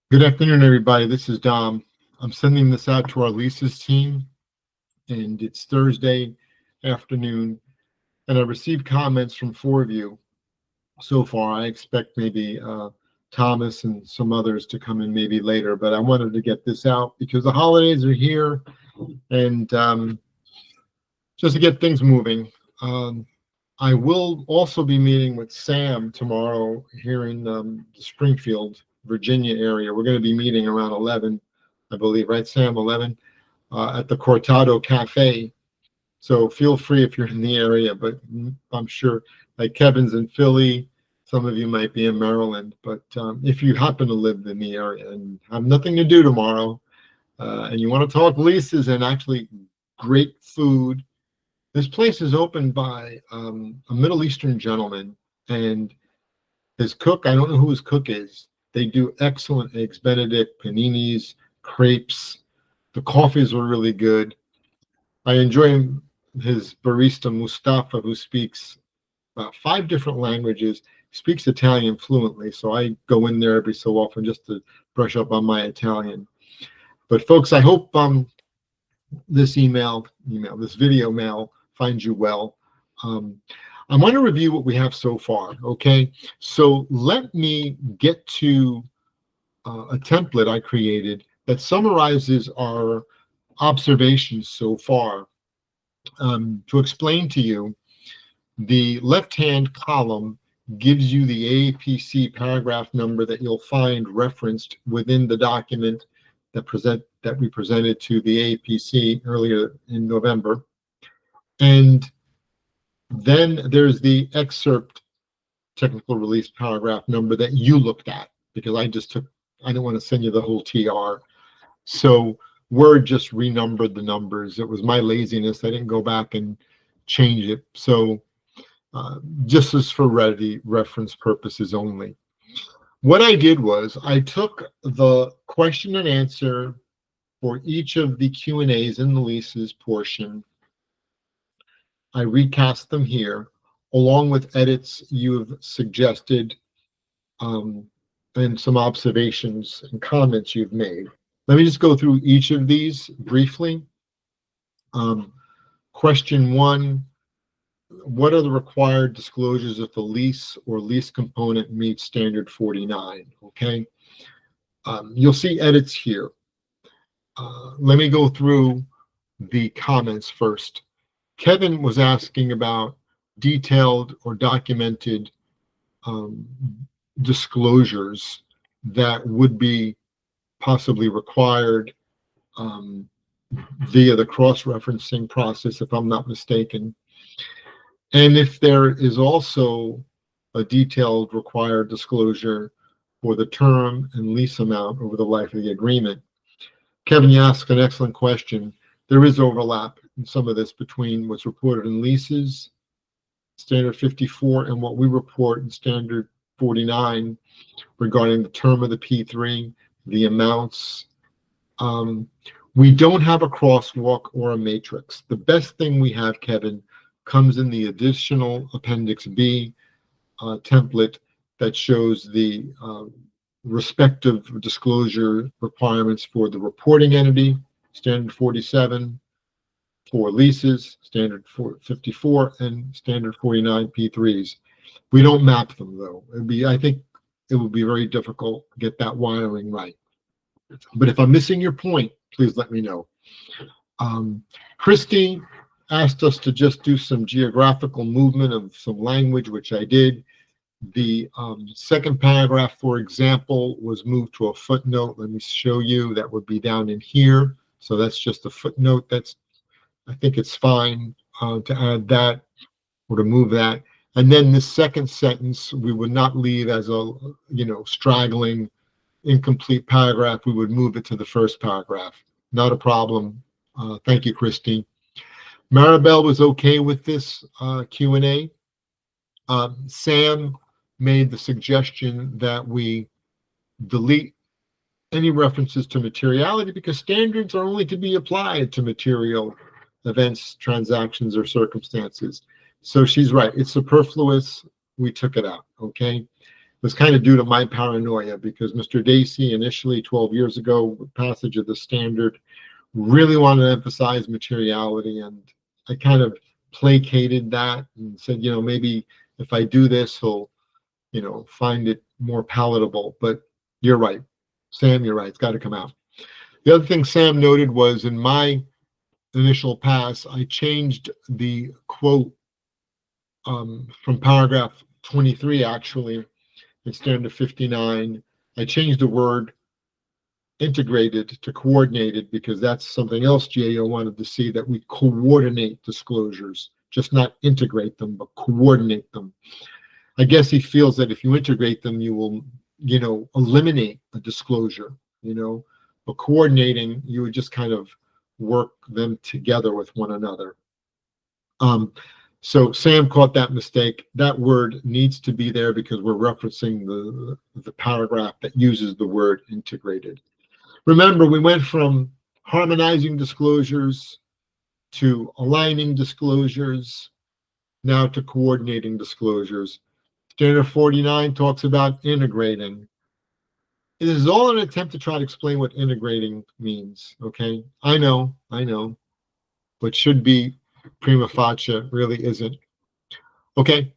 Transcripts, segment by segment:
Good afternoon, everybody. This is Dom. I'm sending this out to our leases team, and it's Thursday afternoon, and I received comments from four of you so far. I expect maybe Thomas and some others to come in maybe later, but I wanted to get this out because the holidays are here, and just to get things moving. I will also be meeting with Sam tomorrow here in the Springfield, Virginia area. We're going to be meeting around 11, I believe, right, Sam? 11 at the Cortado Cafe. So feel free if you're in the area, but I'm sure like Kevin's in Philly, some of you might be in Maryland, but if you happen to live in the area and have nothing to do tomorrow, and you want to talk leases and actually great food, this place is opened by a Middle Eastern gentleman, and his cook, I don't know who his cook is. They do excellent eggs Benedict, paninis, crepes. The coffees are really good. I enjoy his barista, Mustafa, who speaks about 5 different languages, speaks Italian fluently. So I go in there every so often just to brush up on my Italian. But folks, I hope this this video mail finds you well. I want to review what we have so far, okay? So let me get to a template I created that summarizes our observations so far. To explain to you, the left-hand column gives you the APC paragraph number that you'll find referenced within the document that we presented to the APC earlier in November. And then there's the excerpt technical release paragraph number that you looked at, because I didn't want to send you the whole TR. So Word just renumbered the numbers. It was my laziness. I didn't go back and change it. So just as for reference purposes only. What I did was I took the question and answer for each of the Q&As in the leases portion. I recast them here, along with edits you have suggested and some observations and comments you've made. Let me just go through each of these briefly. Question 1, what are the required disclosures if the lease or lease component meets standard 49? Okay, you'll see edits here. Let me go through the comments first. Kevin was asking about detailed or documented disclosures that would be possibly required via the cross-referencing process, if I'm not mistaken. And if there is also a detailed required disclosure for the term and lease amount over the life of the agreement. Kevin, you asked an excellent question. There is overlap in some of this between what's reported in leases, standard 54, and what we report in standard 49 regarding the term of the P3, the amounts. We don't have a crosswalk or a matrix. The best thing we have, Kevin, comes in the additional Appendix B template that shows the respective disclosure requirements for the reporting entity, standard 47, for leases, standard 54, and standard 49 P3s. We don't map them, though. I think it would be very difficult to get that wiring right. But if I'm missing your point, please let me know. Christy asked us to just do some geographical movement of some language, which I did. The second paragraph, for example, was moved to a footnote. Let me show you. That would be down in here. So that's just a footnote. I think it's fine to add that or to move that. And then the second sentence, we would not leave as a, straggling, incomplete paragraph. We would move it to the first paragraph. Not a problem. Thank you, Christine. Maribel was okay with this Q&A. Sam made the suggestion that we delete any references to materiality because standards are only to be applied to material events, transactions, or circumstances. So she's right. It's superfluous. We took it out, okay? was kind of due to my paranoia, because Mr. Dacey initially 12 years ago, with passage of the standard, really wanted to emphasize materiality, and I kind of placated that and said, maybe if I do this, he'll, find it more palatable. But you're right, Sam, you're right. It's got to come out. The other thing Sam noted was, in my initial pass, I changed the quote from paragraph 23, actually, in standard 59. I changed the word integrated to coordinated, because that's something else GAO wanted to see, that we coordinate disclosures, just not integrate them, but coordinate them. I guess he feels that if you integrate them, you will, eliminate a disclosure, but coordinating, you would just kind of work them together with one another. So Sam caught that mistake. That word needs to be there because we're referencing the paragraph that uses the word integrated. Remember, we went from harmonizing disclosures to aligning disclosures, now to coordinating disclosures. Standard 49 talks about integrating. It is all an attempt to try to explain what integrating means, okay? I know, but should be prima facie, really isn't. Okay,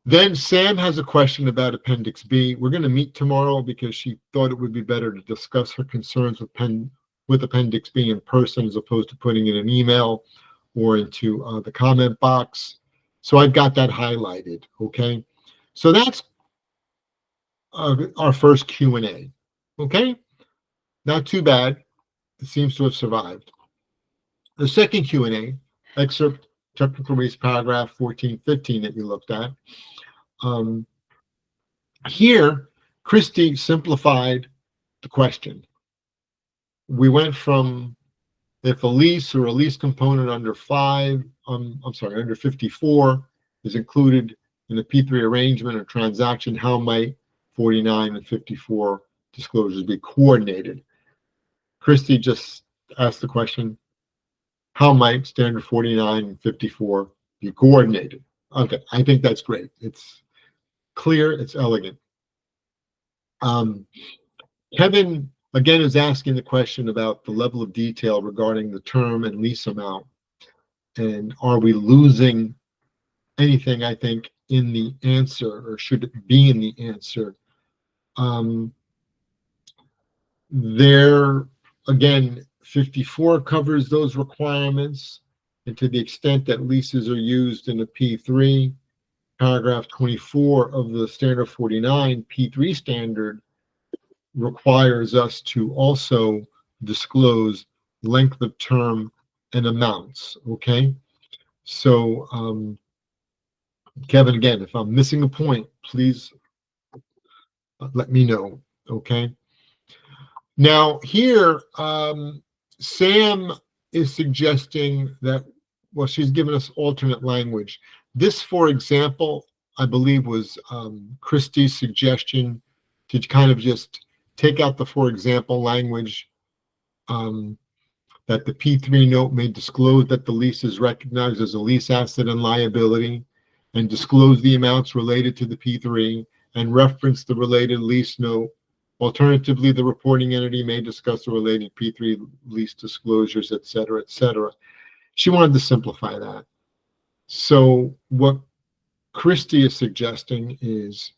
then Sam has a question about Appendix B. We're going to meet tomorrow because she thought it would be better to discuss her concerns with Appendix B in person, as opposed to putting in an email or into the comment box. So I've got that highlighted, okay? So that's our first Q&A, okay? Not too bad. It seems to have survived. The second Q&A, excerpt technical reads paragraph 1415 that you looked at. Here, Christie simplified the question. We went from, if a lease or a lease component under 54 is included in the P3 arrangement or transaction, how might 49 and 54 disclosures be coordinated? Christie just asked the question, how might standard 49 and 54 be coordinated? Okay, I think that's great. It's clear, it's elegant. Kevin, again, is asking the question about the level of detail regarding the term and lease amount. And are we losing anything, I think, in the answer, or should it be in the answer? There, again, 54 covers those requirements, and to the extent that leases are used in a P3, paragraph 24 of the standard 49 P3 standard requires us to also disclose length of term and amounts, okay? So, Kevin, again, if I'm missing a point, please let me know, okay? Now, here, Sam is suggesting that, well, she's given us alternate language. This, for example, I believe was Christie's suggestion to kind of just take out the for example language, that the P3 note may disclose that the lease is recognized as a lease asset and liability, and disclose the amounts related to the P3 and reference the related lease note. Alternatively, the reporting entity may discuss the related P3 lease disclosures, et cetera, et cetera. She wanted to simplify that. So what Christie is suggesting is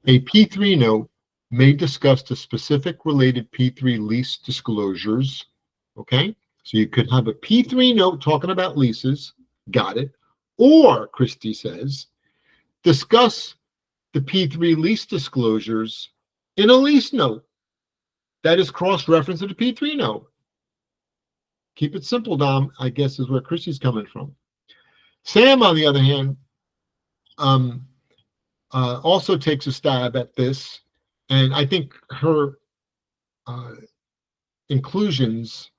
a P3 note may discuss the specific related P3 lease disclosures, okay? So you could have a P3 note talking about leases, got it, or, Christie says, discuss the P3 lease disclosures in a lease note that is cross-referenced to the P3 note. Keep it simple, Dom, I guess is where Christie's coming from. Sam, on the other hand, also takes a stab at this, and I think her inclusions,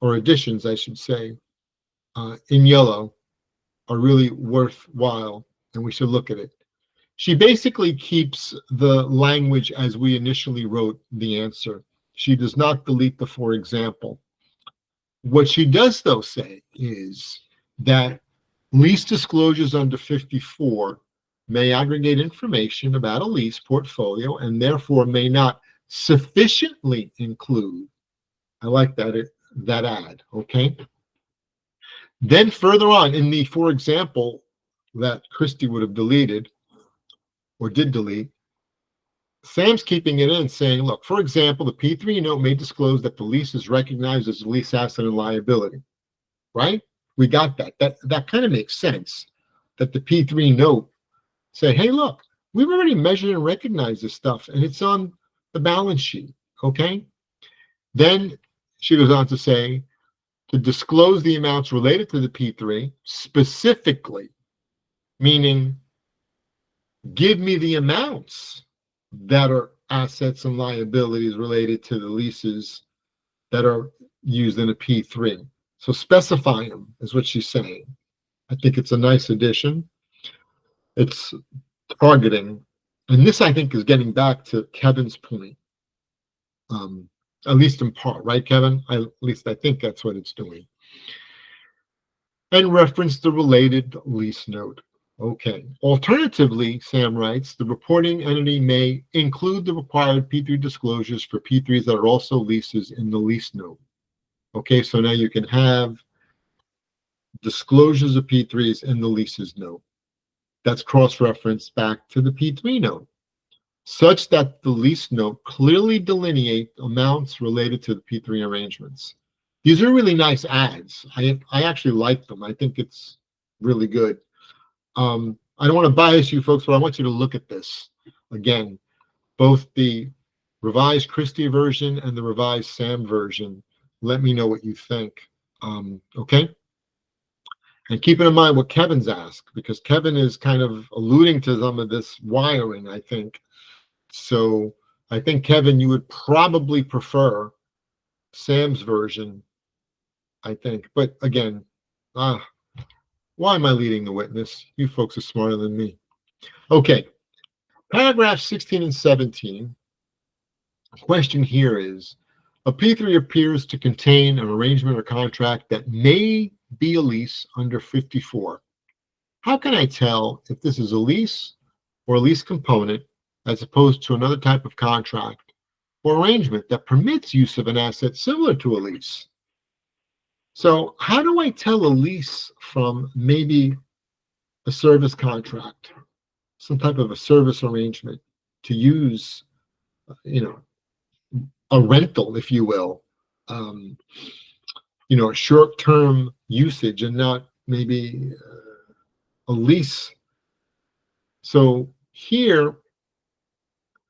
or additions, I should say, in yellow are really worthwhile, and we should look at it. She basically keeps the language as we initially wrote the answer. She does not delete the for example. What she does, though, say is that lease disclosures under 54 may aggregate information about a lease portfolio and therefore may not sufficiently include. I like that add, okay? Then further on in the, for example, that Christy would have deleted or did delete, Sam's keeping it in, saying, look, for example, the P3 note may disclose that the lease is recognized as a lease asset and liability, right? We got that. That kind of makes sense, that the P3 note say, hey, look, we've already measured and recognized this stuff, and it's on the balance sheet, okay? Then she goes on to say, to disclose the amounts related to the P3 specifically, meaning give me the amounts that are assets and liabilities related to the leases that are used in a P3. So specify them is what she's saying. I think it's a nice addition. It's targeting. And this, I think, is getting back to Kevin's point, at least in part, right, Kevin? At least I think that's what it's doing. And reference the related lease note. Okay. Alternatively, Sam writes, the reporting entity may include the required P3 disclosures for P3s that are also leases in the lease note. Okay, so now you can have disclosures of P3s in the leases note. That's cross-referenced back to the P3 note, such that the lease note clearly delineate amounts related to the P3 arrangements. These are really nice adds. I actually like them. I think it's really good. I don't want to bias you folks, but I want you to look at this again, both the revised Christie version and the revised Sam version. Let me know what you think. Okay. And keeping in mind what Kevin's asked, because Kevin is kind of alluding to some of this wiring, I think. So I think, Kevin, you would probably prefer Sam's version, I think. But again, why am I leading the witness? You folks are smarter than me. Okay, paragraphs 16 and 17. The question here is, a P3 appears to contain an arrangement or contract that may be a lease under 54. How can I tell if this is a lease or a lease component as opposed to another type of contract or arrangement that permits use of an asset similar to a lease? So how do I tell a lease from maybe a service contract, some type of a service arrangement to use, a rental, if you will, a short-term usage and not maybe a lease? So here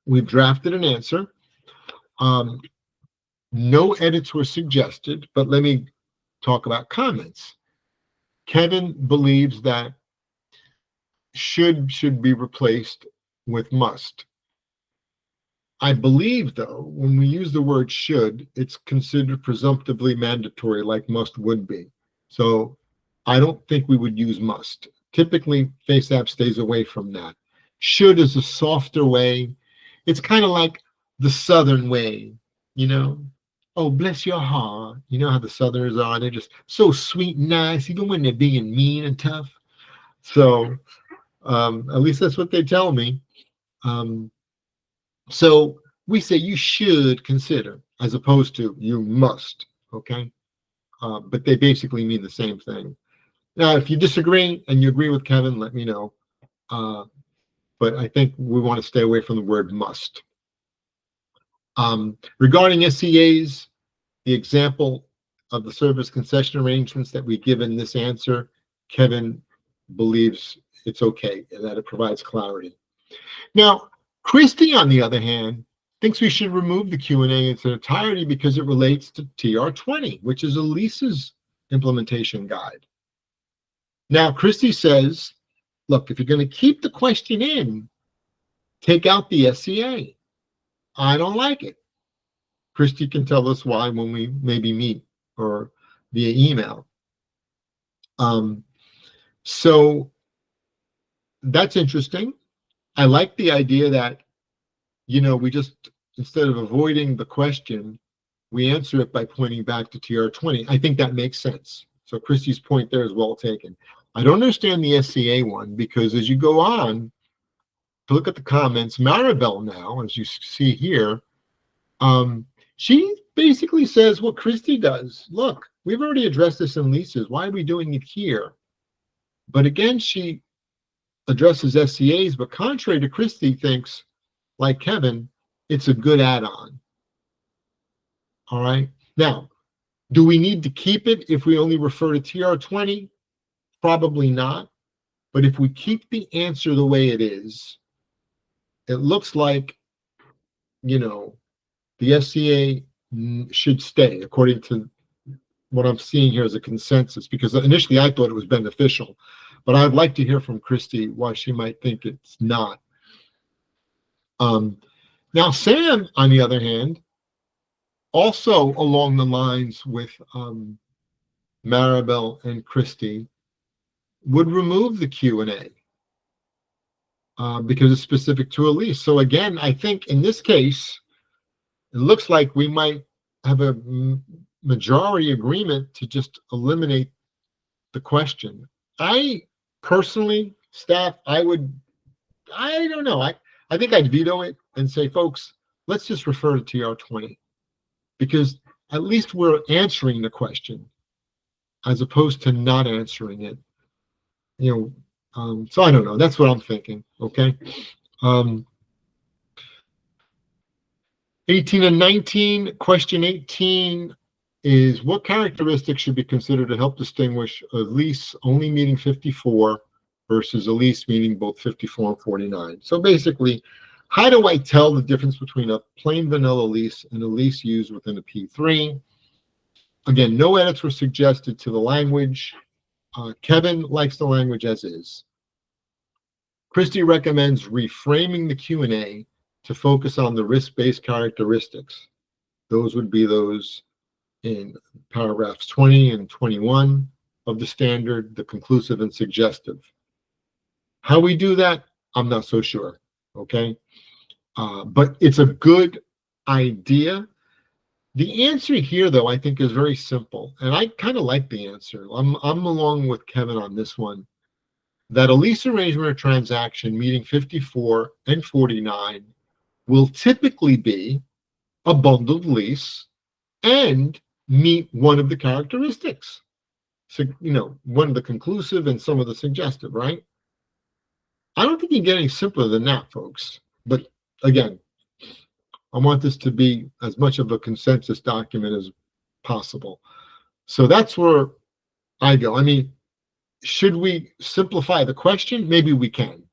we've drafted an answer. No edits were suggested, but let me talk about comments. Kevin believes that should be replaced with must. I believe, though, when we use the word should, it's considered presumptively mandatory like must would be. So I don't think we would use must. Typically, FASAB stays away from that. Should is a softer way. It's kind of like the Southern way, Oh, bless your heart. You know how the Southerners are. They're just so sweet and nice, even when they're being mean and tough. So at least that's what they tell me. So we say you should consider as opposed to you must, okay? But they basically mean the same thing. Now, if you disagree and you agree with Kevin, let me know. But I think we want to stay away from the word must. Regarding SCAs, the example of the service concession arrangements that we give in this answer, Kevin believes it's okay and that it provides clarity. Now, Christy, on the other hand, thinks we should remove the Q&A in its entirety because it relates to TR20, which is a leases implementation guide. Now, Christy says, look, if you're going to keep the question in, take out the SCA. I don't like it. Christy can tell us why when we maybe meet or via email. So that's interesting. I like the idea that, we just, instead of avoiding the question, we answer it by pointing back to TR20. I think that makes sense. So Christy's point there is well taken. I don't understand the SCA one because as you go on, to look at the comments, Maribel now, as you see here, she basically says what Christy does. Look, we've already addressed this in leases. Why are we doing it here? But again, she addresses SCAs, but contrary to Christy, thinks, like Kevin, it's a good add-on. All right. Now, do we need to keep it if we only refer to TR20? Probably not. But if we keep the answer the way it is, it looks like, the SCA should stay, according to what I'm seeing here as a consensus, because initially I thought it was beneficial. But I'd like to hear from Christy why she might think it's not. Now, Sam, on the other hand, also along the lines with Maribel and Christy, would remove the Q&A because it's specific to a lease. So again, I think in this case, it looks like we might have a majority agreement to just eliminate the question. I personally, staff, I don't know. I think I'd veto it and say, folks, let's just refer to TR20, because at least we're answering the question as opposed to not answering it. So I don't know. That's what I'm thinking. Okay. 18 and 19, question 18 is, what characteristics should be considered to help distinguish a lease only meeting 54 versus a lease meeting both 54 and 49? So basically, how do I tell the difference between a plain vanilla lease and a lease used within a P3? Again, no edits were suggested to the language. Kevin likes the language as is. Christy recommends reframing the Q&A to focus on the risk-based characteristics. Those would be those in paragraphs 20 and 21 of the standard, the conclusive and suggestive. How we do that, I'm not so sure, okay? But it's a good idea. The answer here, though, I think is very simple, and I kind of like the answer. I'm along with Kevin on this one, that a lease arrangement or transaction meeting 54 and 49 will typically be a bundled lease and meet one of the characteristics. So, one of the conclusive and some of the suggestive, right? I don't think you get any simpler than that, folks. But again, I want this to be as much of a consensus document as possible. So that's where I go. I mean, should we simplify the question? Maybe we can.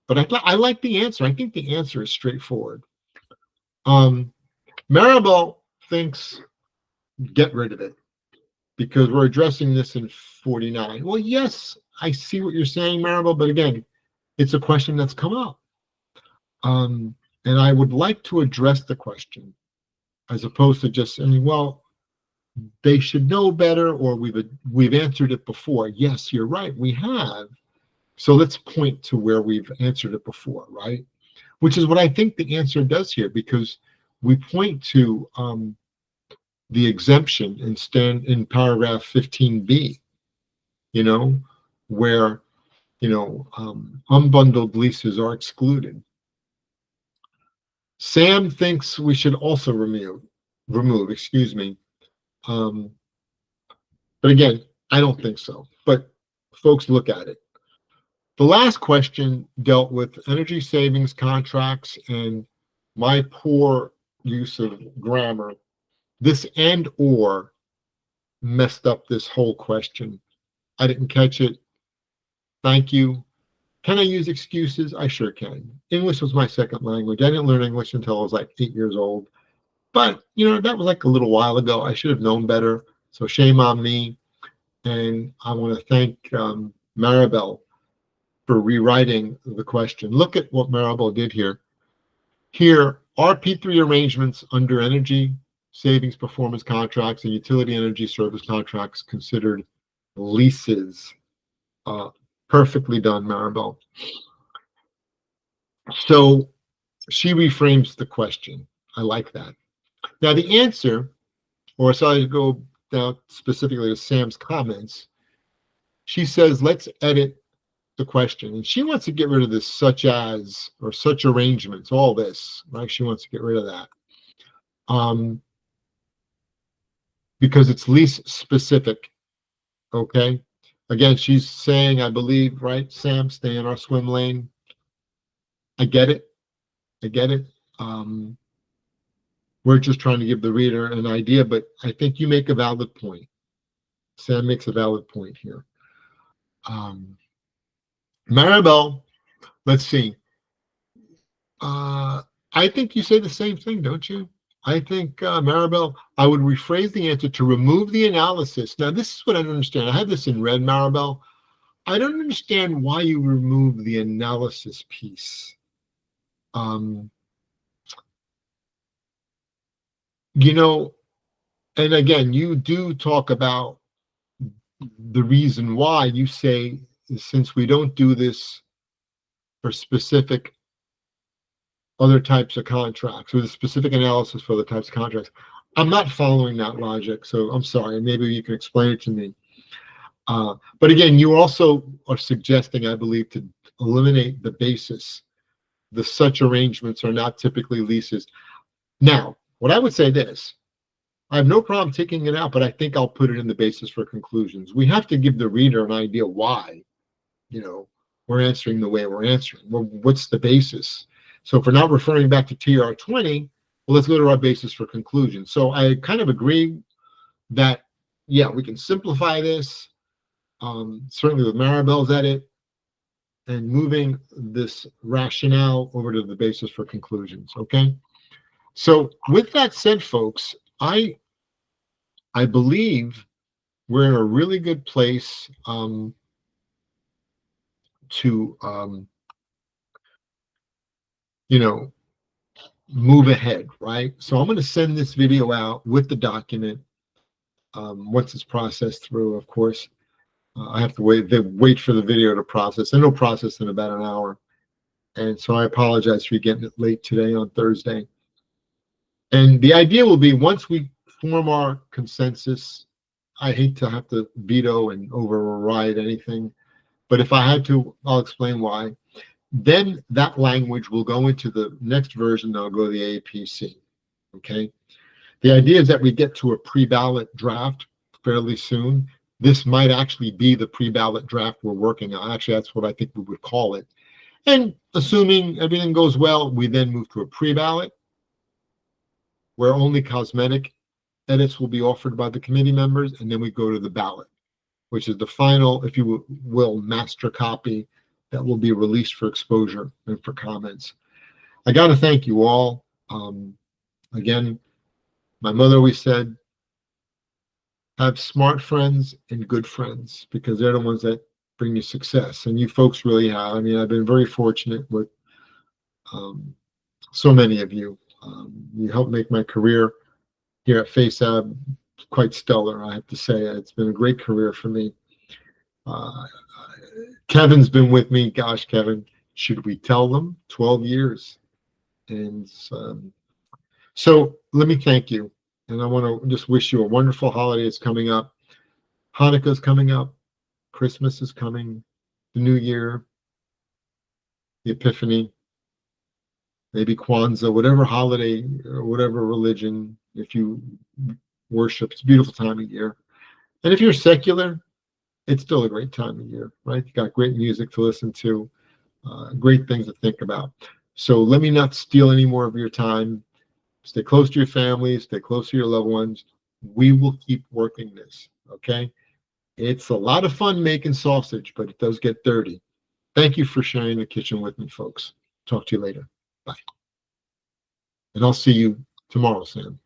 But I like the answer. I think the answer is straightforward. Maribel thinks get rid of it because we're addressing this in 49. Well, yes, I see what you're saying, Maribel, but again, it's a question that's come up. And I would like to address the question as opposed to just saying, well, they should know better, or we've answered it before. Yes, you're right, we have. So let's point to where we've answered it before, right? Which is what I think the answer does here, because we point to the exemption in paragraph 15b, where unbundled leases are excluded. Sam thinks we should also remove, but again, I don't think so. But folks, look at it. The last question dealt with energy savings contracts, and my poor use of grammar. This and or messed up this whole question. I didn't catch it. Thank you. Can I use excuses? I sure can. English was my second language. I didn't learn English until I was like 8 years old. But, that was like a little while ago. I should have known better. So shame on me. And I want to thank Maribel for rewriting the question. Look at what Maribel did here. Here are P3 arrangements under energy savings performance contracts and utility energy service contracts considered leases. Perfectly done, Maribel. So she reframes the question. I like that. Now the answer, or so I go down specifically to Sam's comments, she says, let's edit the question, and she wants to get rid of this such as or such arrangements, all this, right? She wants to get rid of that. Because it's lease specific, okay? Again, she's saying, I believe, right, Sam, stay in our swim lane. I get it. I get it. We're just trying to give the reader an idea, but I think you make a valid point. Sam makes a valid point here. Maribel, let's see. I think you say the same thing, don't you? I think, Maribel, I would rephrase the answer to remove the analysis. Now, this is what I don't understand. I had this in red, Maribel. I don't understand why you remove the analysis piece. You know, and again, you do talk about the reason why. You say, since we don't do this for specific other types of contracts, with a specific analysis for the types of contracts. I'm not following that logic, so I'm sorry. Maybe you can explain it to me. But again, you also are suggesting, I believe, to eliminate the basis. The such arrangements are not typically leases. Now, what I would say this, I have no problem taking it out, but I think I'll put it in the basis for conclusions. We have to give the reader an idea why, we're answering the way we're answering. Well, what's the basis? So if we're not referring back to TR20, well, let's go to our basis for conclusion. So I kind of agree that, yeah, we can simplify this, certainly with Maribel's edit, and moving this rationale over to the basis for conclusions, okay? So with that said, folks, I believe we're in a really good place to move ahead, right? So I'm going to send this video out with the document once it's processed through. Of course, I have to wait for the video to process, and it'll process in about an hour. And so I apologize for getting it late today on Thursday. And the idea will be, once we form our consensus, I hate to have to veto and override anything, but if I had to, I'll explain why. Then that language will go into the next version. That'll go to the APC. Okay. The idea is that we get to a pre-ballot draft fairly soon. This might actually be the pre-ballot draft we're working on. Actually, that's what I think we would call it. And assuming everything goes well, we then move to a pre-ballot where only cosmetic edits will be offered by the committee members. And then we go to the ballot, which is the final, if you will, master copy that will be released for exposure and for comments. I got to thank you all. Again, my mother always said, have smart friends and good friends, because they're the ones that bring you success. And you folks really have. I mean, I've been very fortunate with so many of you. You helped make my career here at FASAB quite stellar, I have to say. It's been a great career for me. Kevin's been with me. Gosh, Kevin, should we tell them? 12 years. And so let me thank you. And I want to just wish you a wonderful holiday. It's coming up. Hanukkah's coming up. Christmas is coming. The New Year. The Epiphany. Maybe Kwanzaa, whatever holiday or whatever religion, if you worship, it's a beautiful time of year. And if you're secular, it's still a great time of year, right? You got great music to listen to, great things to think about. So let me not steal any more of your time. Stay close to your family, stay close to your loved ones. We will keep working this, okay? It's a lot of fun making sausage, but it does get dirty. Thank you for sharing the kitchen with me, folks. Talk to you later. Bye. And I'll see you tomorrow, Sam.